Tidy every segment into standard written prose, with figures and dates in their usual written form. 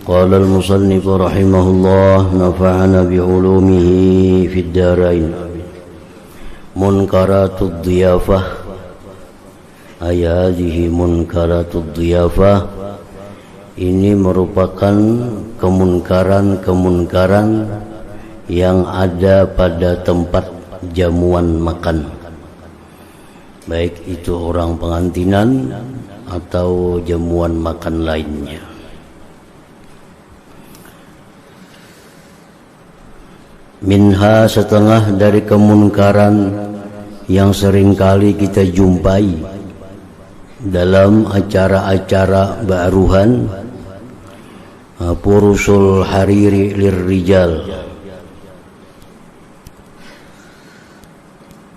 قال المصنف رحمه الله نفعنا بعلومه في الدارين. منكرات الضيافة أي هذه منكرات الضيافة, ini merupakan kemunkaran-kemunkaran yang ada pada tempat jamuan makan, baik itu orang pengantinan atau jamuan makan lainnya. Minha, setengah dari kemunkaran yang seringkali kita jumpai dalam acara-acara ba'ruhan, purusul hariri lirrijal,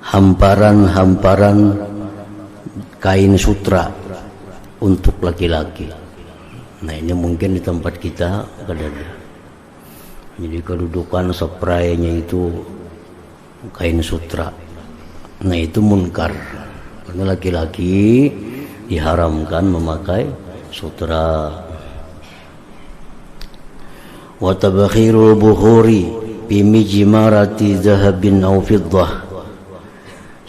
hamparan-hamparan kain sutra untuk laki-laki. Nah, ini mungkin di tempat kita ada. Jadi kedudukan spraynya itu kain sutra. Nah, itu munkar. Karena laki-laki diharamkan memakai sutra. Wa tabakhirul bukhuri bi mijmarati zahabin aw fiddah,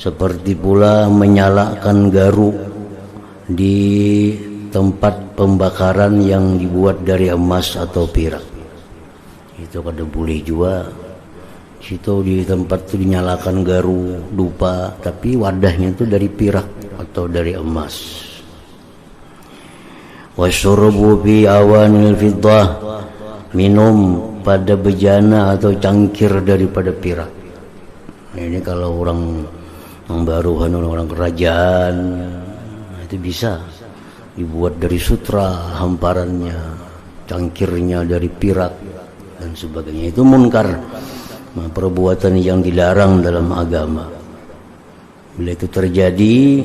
seperti pula menyalakan garu di tempat pembakaran yang dibuat dari emas atau perak. Itu kada boleh juga. Situ di tempat itu dinyalakan garu dupa, tapi wadahnya itu dari perak atau dari emas. Wasyurbu bi awanil fiddah, minum pada bejana atau cangkir daripada perak. Nah, ini kalau orang baruhan, orang kerajaan, itu bisa dibuat dari sutra, hamparannya, cangkirnya dari perak dan sebagainya. Itu munkar, perbuatan yang dilarang dalam agama. Bila itu terjadi,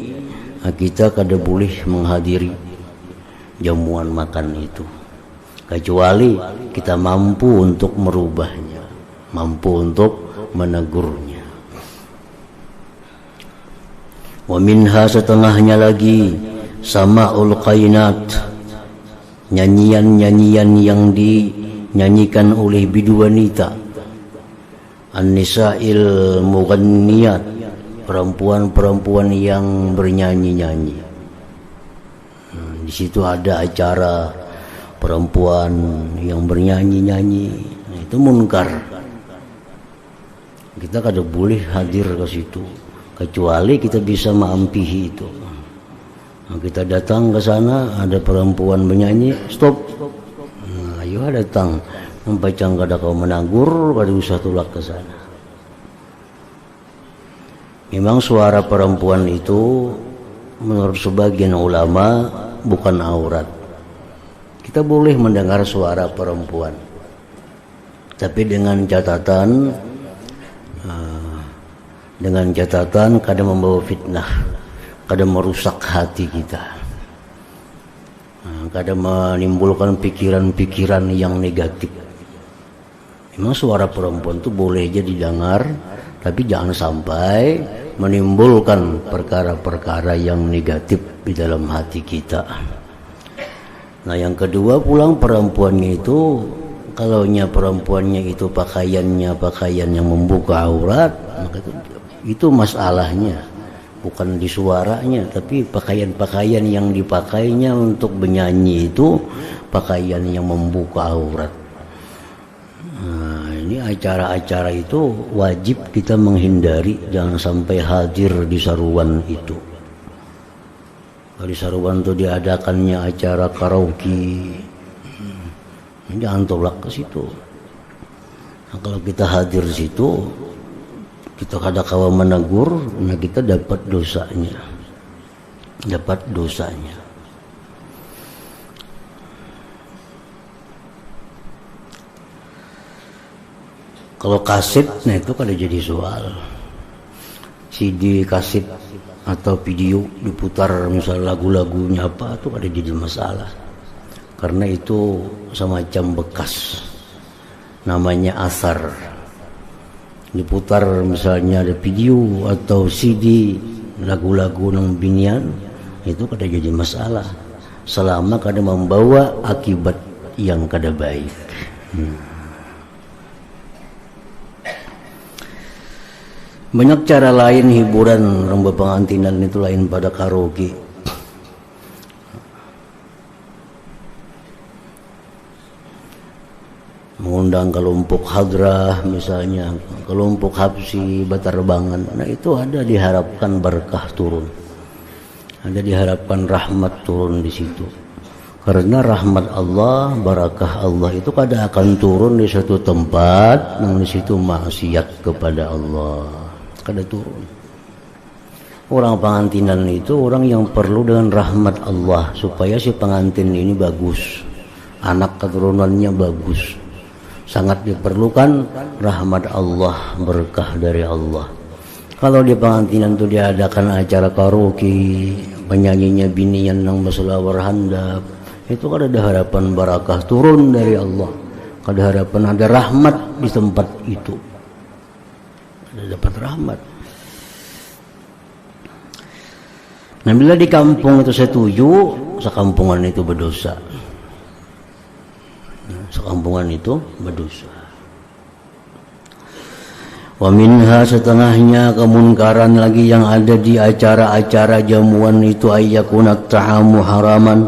kita kada boleh menghadiri jamuan makan itu, kecuali kita mampu untuk merubahnya, mampu untuk menegurnya. Wa minha, setengahnya lagi, sama'ul qainat, nyanyian-nyanyian yang dinyanyikan oleh bidu wanita, an-nisa'il mughanniyat, perempuan-perempuan yang bernyanyi-nyanyi. Di situ ada acara perempuan yang bernyanyi-nyanyi, itu munkar. Kita kada boleh hadir ke situ, kecuali kita bisa mengampihi itu. Nah, kita datang ke sana, ada perempuan bernyanyi, stop. Nah, ayo datang, membacang kada kau menagur, kada usah tulak ke sana. Memang suara perempuan itu menurut sebagian ulama bukan aurat. Kita boleh mendengar suara perempuan, tapi dengan catatan kada membawa fitnah, kada merusak hati kita, kada menimbulkan pikiran-pikiran yang negatif. Memang suara perempuan itu boleh aja didengar, tapi jangan sampai menimbulkan perkara-perkara yang negatif di dalam hati kita. Nah, yang kedua pulang perempuannya itu, kalaunya perempuannya itu pakaian yang membuka aurat, maka itu masalahnya bukan di suaranya, tapi pakaian-pakaian yang dipakainya untuk bernyanyi itu pakaian yang membuka aurat. Nah, ini acara-acara itu wajib kita menghindari, jangan sampai hadir di saruan itu. Kalau di saruan itu diadakannya acara karaoke, jangan tolak ke situ. Nah, kalau kita hadir di situ, kita kada kawa menegur, nah kita dapat dosanya. Kalau kaset, nah itu kada jadi soal. CD kaset atau video diputar misalnya lagu-lagunya apa, itu kada jadi masalah, karena itu semacam bekas, namanya asar. Diputar misalnya ada video atau CD lagu-lagu nang binian, itu kada jadi masalah selama kada membawa akibat yang kada baik. Banyak cara lain hiburan orang pengantinan itu lain pada karaoke. Mengundang kelompok hadrah misalnya, kelompok habsi, batarbangan. Nah itu ada diharapkan berkah turun, ada diharapkan rahmat turun di situ. Karena rahmat Allah, barakah Allah itu kadang akan turun di suatu tempat yang di situ maksiat kepada Allah, kada turun. Orang pengantinan itu orang yang perlu dengan rahmat Allah supaya si pengantin ini bagus, anak keturunannya bagus. Sangat diperlukan rahmat Allah, berkah dari Allah. Kalau di pengantinan itu diadakan acara karaoke, penyanyinya binian yang berselawar handap, itu kan ada harapan barakah turun dari Allah, ada harapan ada rahmat di tempat itu, ada dapat rahmat. Nah bila di kampung itu setuju, sekampungan itu berdosa. Sekampungan itu berdosa. Wa minha, setengahnya kemunkaran lagi yang ada di acara-acara jamuan itu, ayyakunat ta'amu haraman,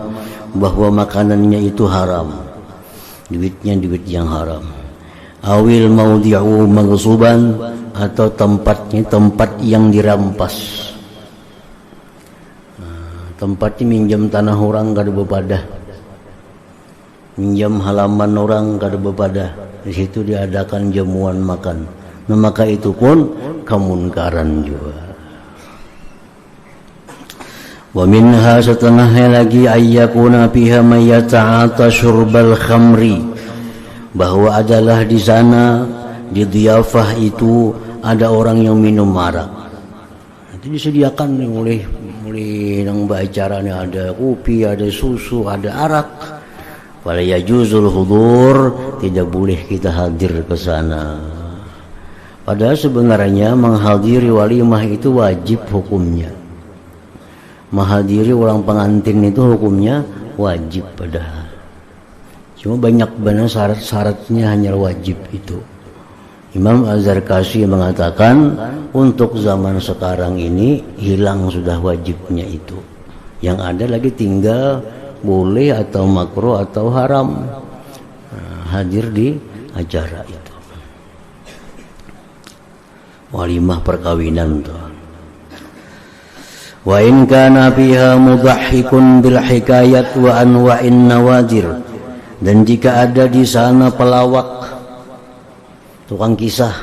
bahwa makanannya itu haram, duitnya duit yang haram. Awil maudi'u maghsuban, atau tempatnya tempat yang dirampas. Tempatnya minjam tanah orang kada bepadah, minjam halaman orang kada bepadah, di situ diadakan jamuan makan. Nah, maka itu pun kemunkaran juga. Wa minha, setengahnya lagi, ayyakuna fiha may yata'ata syurbal khamri, bahwa adalah di sana di dhiyafah itu ada orang yang minum arak. Nanti disediakan oleh nang acaranya ada kopi, ada susu, ada arak. Fala yajuzul hudur, tidak boleh kita hadir ke sana. Padahal sebenarnya menghadiri walimah itu wajib hukumnya. Menghadiri orang pengantin itu hukumnya wajib padahal. Cuma banyak benar syarat-syaratnya hanya wajib itu. Imam Az-Zarkashi mengatakan untuk zaman sekarang ini hilang sudah wajibnya itu. Yang ada lagi tinggal boleh atau makruh atau haram hadir di acara itu. Walimah perkawinan tuh. Wa in kana fiha mudahhikun bil hikayat wa anwa'in nawadir, dan jika ada di sana pelawak, tukang kisah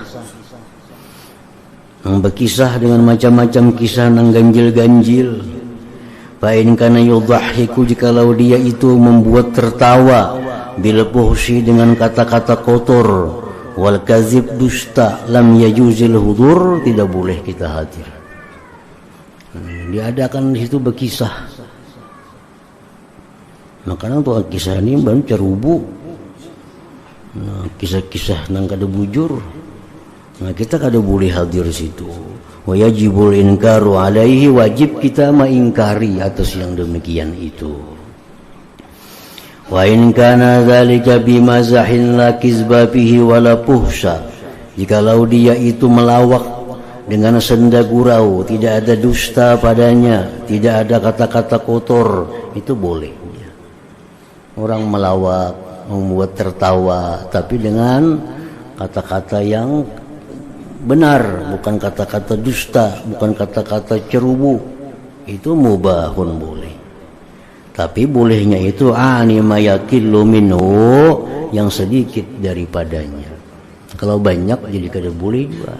yang berkisah dengan macam-macam kisah nang ganjil-ganjil, fa in kana yudahhiku, jikalau dia itu membuat tertawa, bil fuhsi, dengan kata-kata kotor, wal kazib, dusta, lam yajuzil hudur, tidak boleh kita hadir. Diadakan di situ berkisah. Makanya tukang kisah ini baru cerubu. Nah, kisah-kisah nang kada bujur. Nah, kita kada boleh hadir situ. Wa yajibul inkaru alaihi, wajib kita mengingkari atas yang demikian itu. Wa in kana dzalika bimazahin la kizba fihi wala puhsa, jikalau dia itu melawak dengan senda gurau, tidak ada dusta padanya, tidak ada kata-kata kotor, itu boleh. Orang melawak, membuat tertawa, tapi dengan kata-kata yang benar, bukan kata-kata dusta, bukan kata-kata cerubu, itu mubahun boleh. Tapi bolehnya itu anima yakillu minhu, yang sedikit daripadanya. Kalau banyak jadi kada boleh juga.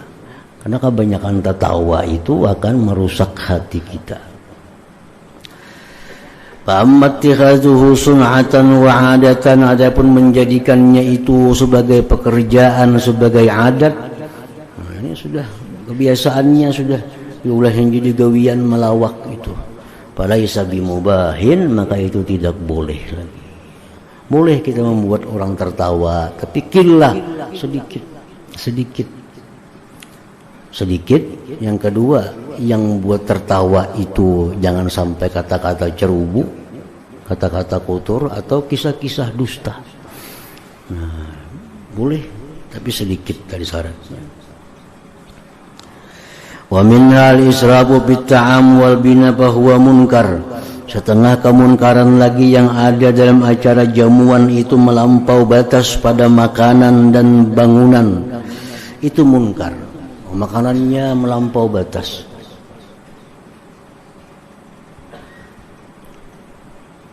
Karena kebanyakan tertawa itu akan merusak hati kita. Fa'ammattikhazuhu sun'atan wa 'adatan, adapun menjadikannya itu sebagai pekerjaan, sebagai adat, nah, ini sudah kebiasaannya, sudah diulah yang jadi gawian melawak itu. Falaisa bimubahin, maka itu tidak boleh lagi. Boleh kita membuat orang tertawa, tapi killah, sedikit. Yang kedua, yang buat tertawa itu jangan sampai kata-kata cerubu, kata-kata kotor, atau kisah-kisah dusta. Nah, boleh, tapi sedikit dari syaratnya. Wa minha al-israfu bit ta'am wal bina fahuwa munkar. Setengah kemunkaran lagi yang ada dalam acara jamuan itu melampau batas pada makanan dan bangunan. Itu munkar. Makanannya melampau batas.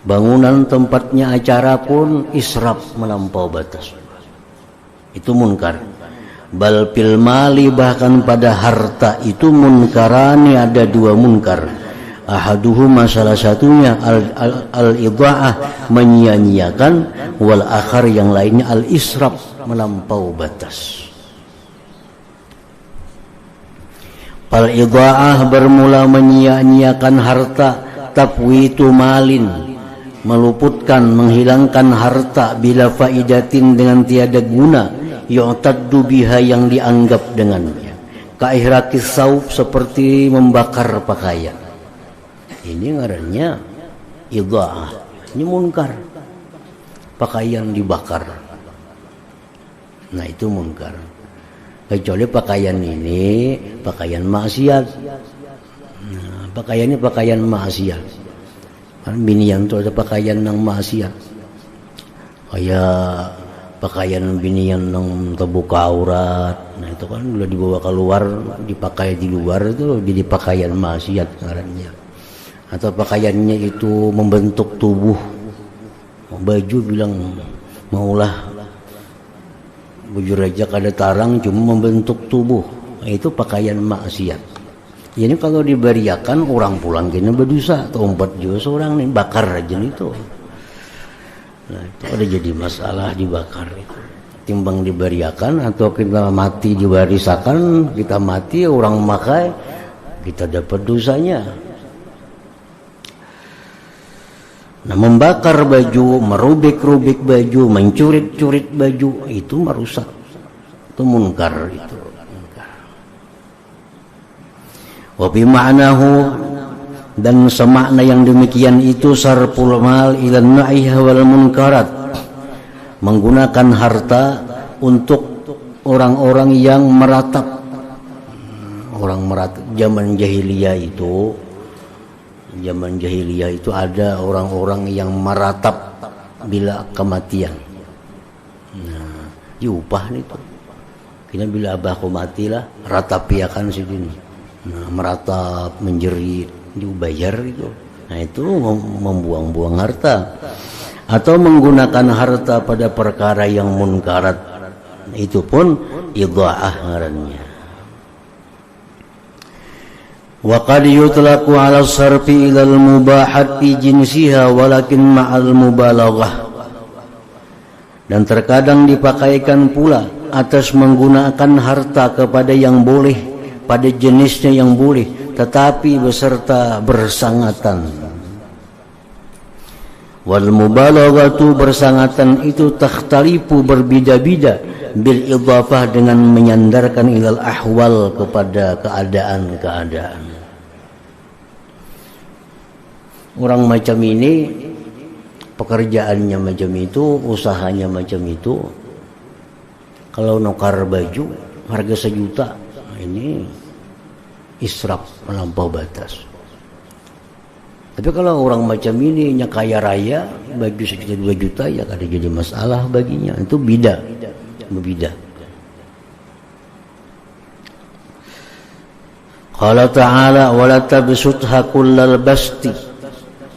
Bangunan tempatnya acara pun israf melampau batas. Itu munkar. Bal fil mali, bahkan pada harta itu munkarani, ada dua munkar. Ahaduhuma, salah satunya al-idha'ah, menyia-nyiakan, wal akhar, yang lainnya al-israf, melampau batas. Fal idha'ah bermula menyia-nyiakan harta, tafwitu malin, meluputkan, menghilangkan harta, bila faidatin, dengan tiada guna, yu'taddu biha, yang dianggap dengannya. Kaihraqis saub, seperti membakar pakaian. Ini ngarannya idha'ah, ini munkar. Pakaian dibakar. Nah, itu munkar. Kecuali pakaian ini pakaian maksiat. Nah, pakaiannya pakaian maksiat. Kan binian itu ada pakaian yang maksiat. Kayak pakaian binian yang terbuka aurat. Nah, itu kan udah dibawa keluar, dipakai di luar, itu jadi pakaian maksiat ngarannya. Atau pakaiannya itu membentuk tubuh. Baju bilang maulah baju raja kada tarang, cuma membentuk tubuh. Nah, itu pakaian maksiat. Ini kalau diberiakan orang pulang kena berdosa. Atau 4 juta orang nih bakar aja itu. Nah, itu ada jadi masalah dibakar itu. Timbang diberiakan atau kita mati diwarisakan, kita mati orang makai, kita dapat dosanya. Nah, membakar baju, merubik-rubik baju, mencurit-curit baju, itu merusak. Itu munkar itu. Wa bi ma'nahu, dan semakna yang demikian itu sarful mal ila na'iha wal munkarat, menggunakan harta untuk orang-orang yang meratap. Orang meratap zaman jahiliyah itu. Zaman jahiliyah itu ada orang-orang yang meratap bila kematian. Nah, diupah itu. Kini bila abahku matilah, ratapiakan sini. Nah, meratap, menjerit, dibayar itu. Nah, itu membuang-buang harta. Atau menggunakan harta pada perkara yang munkarat. Itu pun idha'ah ngarannya. Wa qad yutlaqu 'ala sarfi ila al-mubahat fi jinsiha walakin ma'al mubalaghah. Dan terkadang dipakaikan pula atas menggunakan harta kepada yang boleh, pada jenisnya yang boleh, tetapi beserta bersangatan. Wal mubalaghatu, bersangatan itu takhtalifu, berbeda-beda, bil idhafah, dengan menyandarkan ilal ahwal, kepada keadaan-keadaan. Orang macam ini pekerjaannya macam itu, usahanya macam itu. Kalau nukar baju harga 1 juta, ini israf, melampau batas. Tapi kalau orang macam ini nya kaya raya, baju sekitar 2 juta, ya kada jadi masalah baginya. Itu beda, berbeda. Qala ta'ala wa la tabsutha kullal basti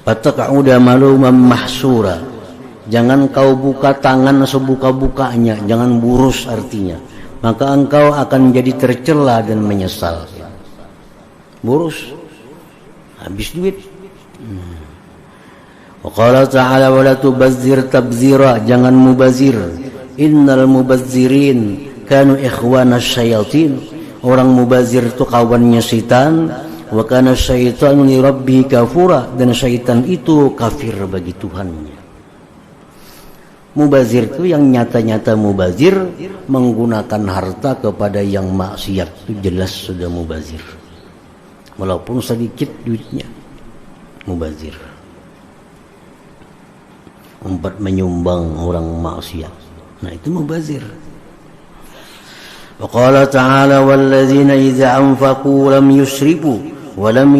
fataq'uda maluman mahsura. Jangan kau buka tangan sebuka-bukanya, jangan burus artinya. Maka engkau akan jadi tercela dan menyesal. Burus, habis duit. Wa qala ta'ala wa la tubazzir tabzira, jangan mubazir. Innal mubazzirin kanu ikhwana syayatin. Orang mubazir itu kawannya syaitan. Wa kana syaitanu li rabbih kafura, dan syaitan itu kafir bagi Tuhannya. Mubazir itu yang nyata-nyata mubazir, menggunakan harta kepada yang maksiat, itu jelas sudah mubazir. Walaupun sedikit duitnya, mubazir. Menyumbang orang maksiat. Nah, itu mubazir. Wa qala ta'ala walladzina idza anfaqu lam yusrifu wa lam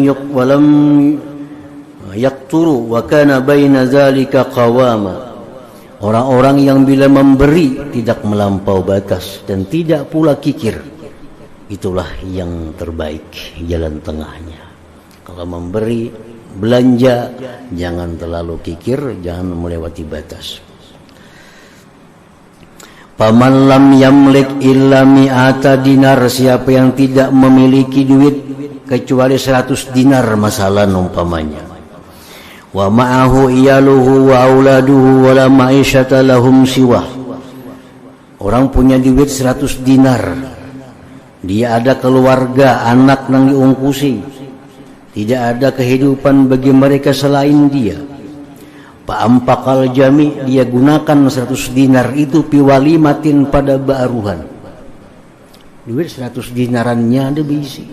yaqturu wa kana baina dzalika qawama. Orang-orang yang bila memberi tidak melampau batas dan tidak pula kikir, itulah yang terbaik, jalan tengahnya. Kalau memberi, belanja, jangan terlalu kikir, jangan melewati batas. Paman lam yamlik illa mi'ata dinar, siapa yang tidak memiliki duit kecuali 100 dinar masalah umpamanya. Wa ma'ahu iyaluhu wa auladuhu wa la ma'isyata lahum siwah. Orang punya duit 100 dinar, dia ada keluarga, anak nang diungkusi, tidak ada kehidupan bagi mereka selain dia. Pa'ampakal jami, dia gunakan 100 dinar itu piwalimatin pada ba'ruhan. Duit 100 dinarannya ada berisi,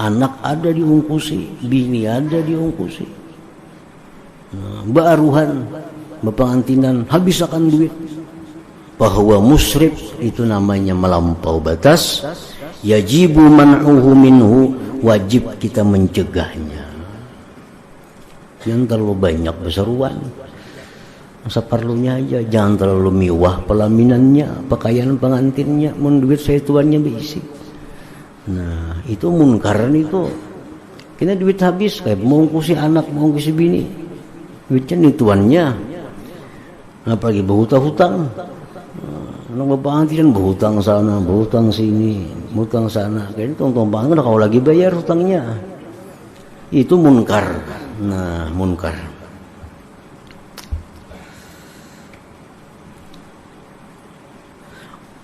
anak ada diungkusi, bini ada diungkusi. Ba'ruhan, bepengantinan, habis akan duit. Bahwa musrif itu namanya melampau batas. Yajibu man'uhu minhu, wajib kita mencegahnya. Jangan terlalu banyak berseruan, seperlunya aja. Jangan terlalu mewah pelaminannya, pakaian pengantinnya, menduit saya tuannya berisi. Nah, itu munkaran itu. Kena duit habis, kayak mengungkusi anak, mengungkusi bini, duitnya nih tuannya. Apalagi berhutang-hutang. Anak bapak antiran berhutang sana, berhutang sini, berhutang sana. Kayaknya tong-tong udah kau lagi bayar hutangnya. Itu munkar. Nah, munkar.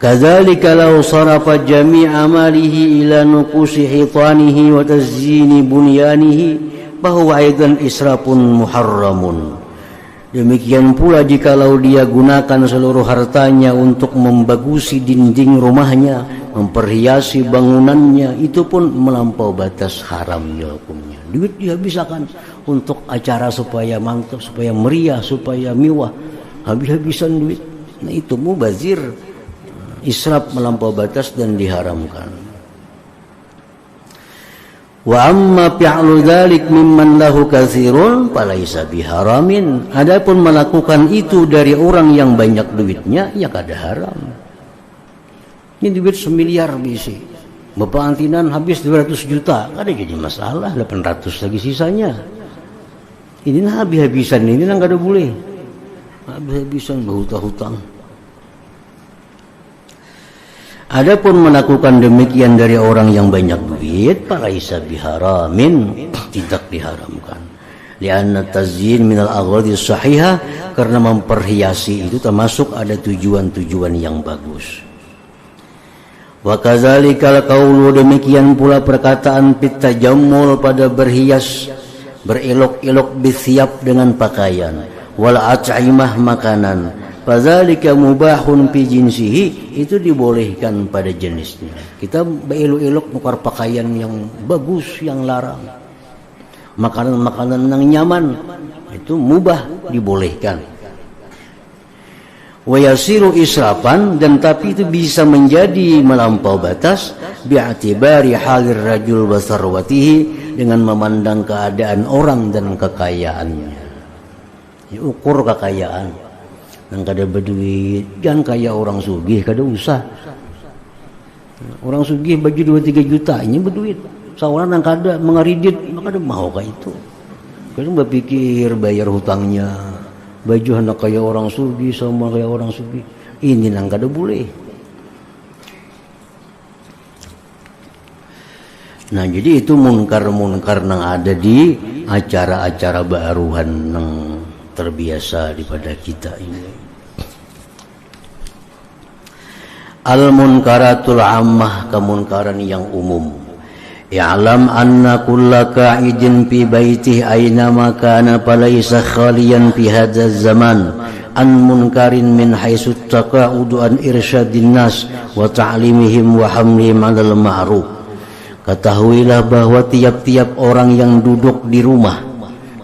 Kadzalika law sarafa jami'a amalihi ila nuqusi hitanihi wa tazyini bunyanihi bahwa aidan israfun muharramun. Demikian pula jikalau dia gunakan seluruh hartanya untuk membagusi dinding rumahnya, memperhiasi bangunannya, itu pun melampau batas, haramnya hukumnya. Duit dihabiskan untuk acara supaya mantap, supaya meriah, supaya mewah, habis-habisan duit. Nah, itu mubazir, israf, melampau batas dan diharamkan. Wa amma fi'lu dzalik mimman lahu katsirun falaisa biharamin. Adapun melakukan itu dari orang yang banyak duitnya, ya kada haram. Ini duit 1 miliar bisi, bapak antinan habis 200 juta, kada jadi masalah, 800 lagi sisanya. Ini nah habis-habisan, ini nah kada boleh. Habis-habisan berhutang-hutang. Adapun melakukan demikian dari orang yang banyak duit, falaisa biharamin, tidak diharamkan. Lianna tazyin minal aghradi sahihah, karena memperhiasi itu termasuk ada tujuan-tujuan yang bagus. Wa kadzalika qaulu, demikian pula perkataan pitajammul pada berhias, berelok-elok bisiap dengan pakaian, wal at'imah makanan. Fadzalika mubahun fi jinsihi, itu dibolehkan pada jenisnya. Kita beelok-elok nukar pakaian yang bagus, yang larang, makanan-makanan yang nyaman, itu mubah, dibolehkan. Wa yasiru israfan, dan tapi itu bisa menjadi melampau batas bi'atibari halir rajul wa sarwatihi, dengan memandang keadaan orang dan kekayaannya. Ukur kekayaan. Yang kada berduit, jangan kayak orang sugih, kada usah. Orang sugih baju 2-3 juta, ini berduit. Seorang yang kada mengaridit, maka kada mau kayak itu. Kadang berpikir bayar hutangnya, baju hendak kayak orang sugih, sama kayak orang sugih. Ini yang kada boleh. Nah, jadi itu munkar-munkar yang ada di acara-acara baruhan yang terbiasa daripada kita ini. Al-munkaratul ammah, kemunkaran yang umum. I'lam anna kulla qa'idin fi baitihi aina ma kana falaysa khaliyan fi hadzal zaman an munkarin min haitsu taqa'udu an irsyadin nas wa ta'limihim wa hamlihim 'alal ma'ruf. Ketahuilah bahwa tiap-tiap orang yang duduk di rumah,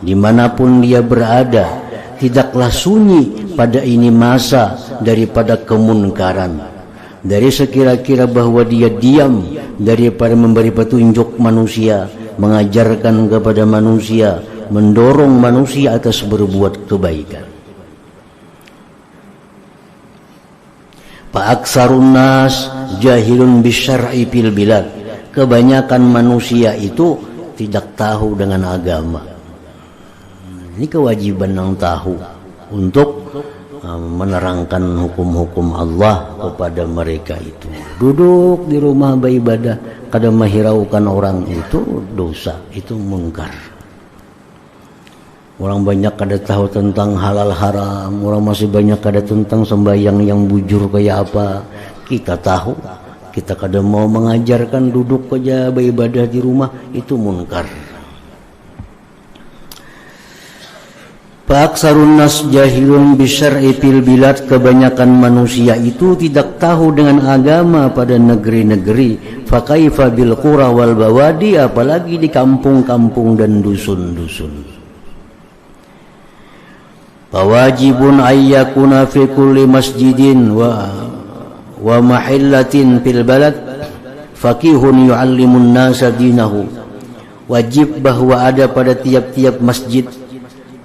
dimanapun dia berada, tidaklah sunyi pada ini masa daripada kemunkaran, dari sekira-kira bahwa dia diam daripada memberi petunjuk manusia, mengajarkan kepada manusia, mendorong manusia atas berbuat kebaikan. Fa'aksarun nas jahilun bisyar'i fil bilad. Kebanyakan manusia itu tidak tahu dengan agama. Ini kewajiban yang tahu untuk menerangkan hukum-hukum Allah kepada mereka itu. Duduk di rumah beribadah kada menghiraukan orang itu dosa, itu mungkar. Orang banyak kada tahu tentang halal haram, orang masih banyak kada tentang sembahyang yang bujur kayak apa. Kita tahu, kita kada mau mengajarkan, duduk aja beribadah di rumah, itu munkar. Fa'aksarun nas jahilun bisyar'i fil bilad. Kebanyakan manusia itu tidak tahu dengan agama pada negeri-negeri. Fakaifa bil qura wal bawadi, apalagi di kampung-kampung dan dusun-dusun. Fawajibun ayyakuna fi kulli masjidin wa mahillatin fil balad faqihun yu'allimun nasa dinahu. Wajib bahwa ada pada tiap-tiap masjid,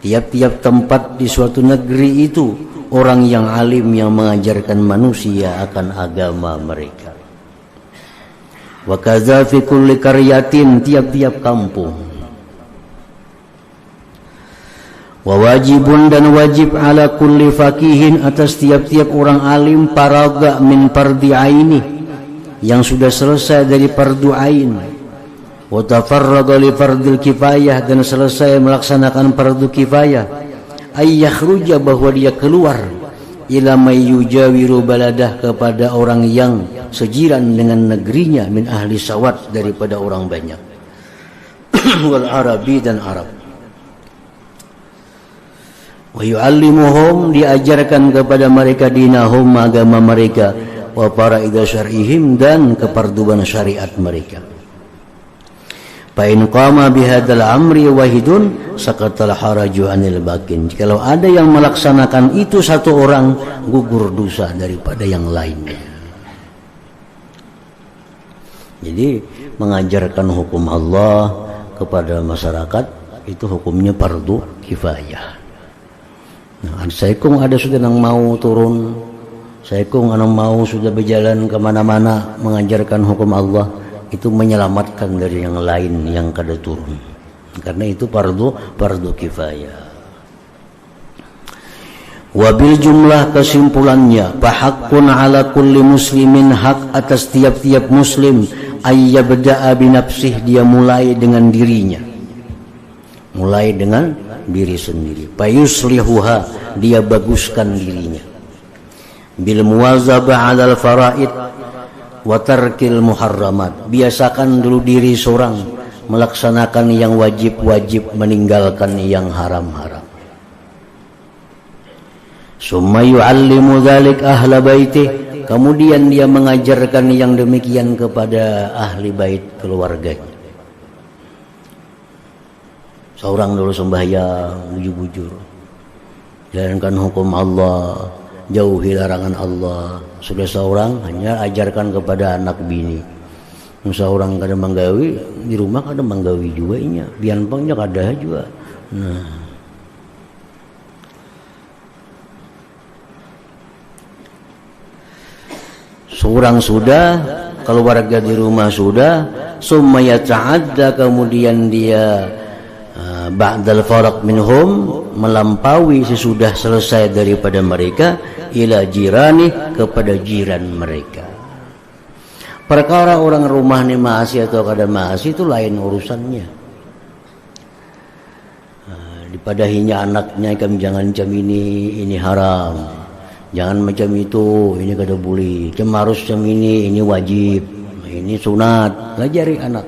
tiap-tiap tempat di suatu negeri itu orang yang alim yang mengajarkan manusia akan agama mereka. Wa kadza fi kulli qaryatin, tiap-tiap kampung. Wa wajibun, dan wajib ala kulli faqihin, atas tiap-tiap orang alim, paraga min fardi aini, yang sudah selesai dari fardu ain, wa tafarraga li fardil kifayah, dan selesai melaksanakan fardu kifayah, ay yakhruja, bahwa dia keluar, ila may yujawiru baladah, kepada orang yang sejiran dengan negerinya, min ahli sawat, daripada orang banyak, wal arabi, dan Arab. Wa yu'allimuhum, diajarkan kepada mereka dinahum, agama mereka, wa faraida syar'ihim, dan keparduan syariat mereka. Fa in qama bihadzal amri wahidun saqatal haraju anil bakin. Kalau ada yang melaksanakan itu satu orang, gugur dosa daripada yang lainnya. Jadi mengajarkan hukum Allah kepada masyarakat itu hukumnya fardu kifayah. Nah, saya kong ada sudah yang mau turun, saya kong yang mau sudah berjalan kemana-mana mengajarkan hukum Allah, itu menyelamatkan dari yang lain yang kada turun. Karena itu fardu kifayah. Wabil jumlah, kesimpulannya, fahaqqun ala kulli muslimin, hak atas tiap-tiap muslim, ayyabda'a binafsih, dia mulai dengan dirinya, mulai dengan diri sendiri. Fayuslihuha, dia baguskan dirinya. Bil muwazabah 'alal faraid wa tarkil muharramat. Biasakan dulu diri seorang melaksanakan yang wajib-wajib, meninggalkan yang haram-haram. Summa yu'allimu dzalik ahla baitih, kemudian dia mengajarkan yang demikian kepada ahli bait, keluarganya. Seorang dulu sembahyang, bujur-bujur, jalankan hukum Allah, jauhi larangan Allah. Sudah seorang hanya ajarkan kepada anak bini. Seorang kadang menggawi di rumah, kadang menggawi juga inya, bianpangnya kada juga. Nah, seorang sudah, keluarga di rumah sudah, summa yata'adda, kemudian dia ba'dal faraq minhum, melampaui sesudah selesai daripada mereka, ila jirani, kepada jiran mereka. Perkara orang rumah ni maasi atau kada maasi itu lain urusannya. Dipadahinya anaknya, kamu jangan macam ini haram, jangan macam itu, ini kada boleh, harus macam ini wajib, ini sunat. Ajari anak,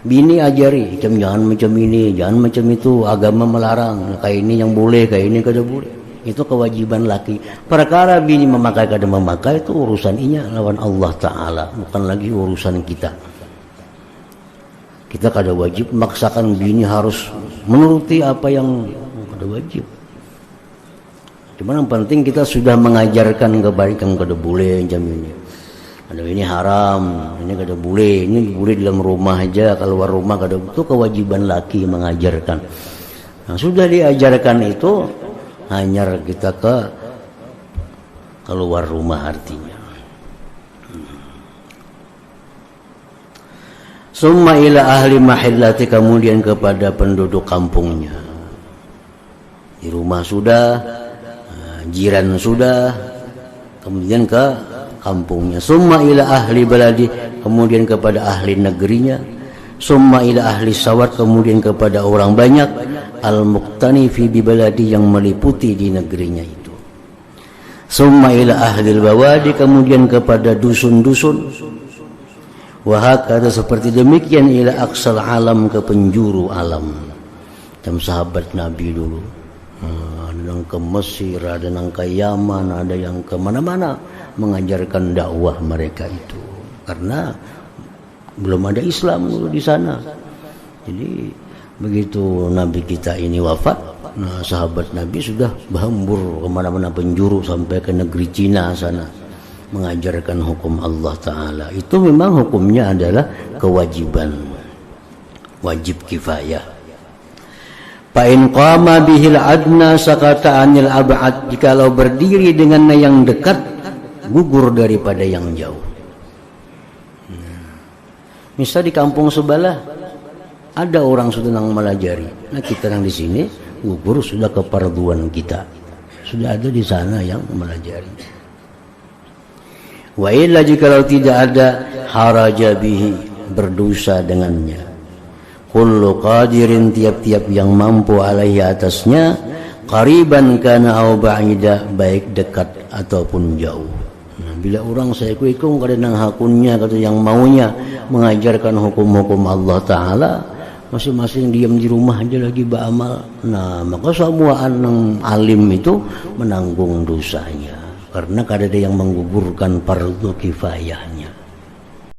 bini ajari, jangan macam ini, jangan macam itu, agama melarang, kayak ini yang boleh, kayak ini kada boleh. Itu kewajiban laki. Perkara bini memakai kada memakai itu urusan inya lawan Allah Ta'ala, bukan lagi urusan kita. Kita kada wajib memaksakan bini harus menuruti apa yang kada wajib. Cuman yang penting kita sudah mengajarkan kebaikan kada boleh jam ini. Ada ini haram, ini kada boleh, ini boleh dalam rumah aja, keluar rumah kada. Itu kewajiban laki mengajarkan. Nah, sudah diajarkan itu hanya kita keluar rumah artinya. Summa ila ahli mahillati, kemudian kepada penduduk kampungnya. Di rumah sudah, jiran sudah, kemudian ke kampungnya. Summa ila ahli baladi, kemudian kepada ahli negerinya. Summa ila ahli sawat, kemudian kepada orang banyak. Al-muqtani fi bibaladi, yang meliputi di negerinya itu. Summa ila ahli bawadi, kemudian kepada dusun-dusun. Wahakata, seperti demikian ila aqsal alam, ke penjuru alam. Macam sahabat Nabi dulu, ada yang ke Mesir, ada yang ke Yaman, ada yang ke mana-mana mengajarkan dakwah mereka itu, karena belum ada Islam dulu di sana. Jadi begitu Nabi kita ini wafat, nah sahabat Nabi sudah berhambur kemana-mana penjuru sampai ke negeri Cina sana mengajarkan hukum Allah Ta'ala. Itu memang hukumnya adalah kewajiban, wajib kifayah. Fa'in qama bihil adna sakata anil ab'ad, jikalau berdiri dengan yang dekat, gugur daripada yang jauh. Misal di kampung sebelah ada orang sedang melajari, nah kita yang di sini gugur sudah keparduan kita, sudah ada di sana yang melajari. Wa illa, jikalau tidak ada, haraja bihi, berdosa dengannya. Kullu qadirin, tiap-tiap yang mampu alaihi, atasnya, qariban kana au ba'ida, baik dekat ataupun jauh. Nah, bila orang saya kuikung kadang hakunnya, kata yang maunya mengajarkan hukum-hukum Allah Ta'ala, masing-masing diam di rumah aja lagi beramal. Nah, maka semua anak alim itu menanggung dosanya, karena kada ada yang menggugurkan fardu kifayahnya.